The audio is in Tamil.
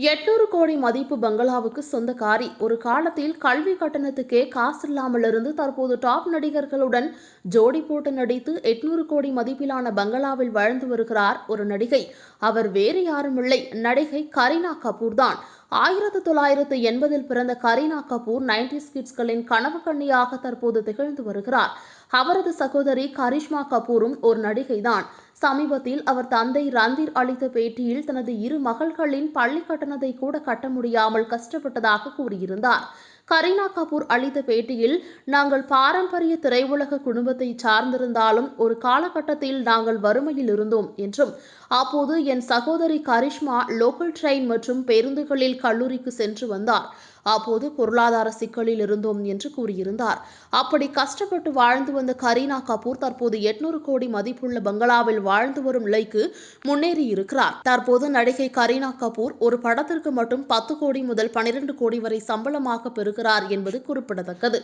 800 கோடி மதிப்பு பங்களாவுக்கு சொந்தக்காரி. ஒரு காலத்தில் கல்வி கட்டணத்துக்கே காசில்லாமல் இருந்து தற்போது டாப் நடிகர்களுடன் ஜோடி போட்டு நடித்து 800 கோடி மதிப்பிலான பங்களாவில் வாழ்ந்து வருகிறார் ஒரு நடிகை. அவர் வேறு யாருமில்லை, நடிகை கரீனா கபூர் தான். 1980இல் பிறந்த கரீனா கபூர் 90s கிட்ஸ்களின் கனவு கன்னியாக தற்போது திகழ்ந்து வருகிறார். அவரது சகோதரி கரிஷ்மா கபூரும் ஒரு நடிகைதான். சமீபத்தில் அவர் தந்தை ரந்தீர் அளித்த பேட்டியில் தனது இரு மகள்களின் பள்ளி கட்டணத்தை கூட கட்ட முடியாமல் கஷ்டப்பட்டதாக கூறியிருந்தார். கரீனா கபூர் அளித்த பேட்டியில், நாங்கள் பாரம்பரிய திரையுலக குடும்பத்தை சார்ந்திருந்தாலும் ஒரு காலகட்டத்தில் நாங்கள் வறுமையில் இருந்தோம் என்றும், அப்போது என் சகோதரி கரிஷ்மா லோக்கல் ட்ரெயின் மற்றும் பேருந்துகளில் கல்லூரிக்கு சென்று வந்தார். அப்போது பொருளாதார சிக்கலில் இருந்தோம் என்று கூறியிருந்தார். அப்படி கஷ்டப்பட்டு வாழ்ந்து வந்த கரீனா கபூர் தற்போது 800 கோடி மதிப்புள்ள பங்களாவில் வாழ்ந்து வரும் நிலைக்கு முன்னேறியிருக்கிறார். தற்போது நடிகை கரீனா கபூர் ஒரு படத்திற்கு மட்டும் 10 கோடி முதல் 12 கோடி வரை சம்பளமாக பெறுகிறார் என்பது குறிப்பிடத்தக்கது.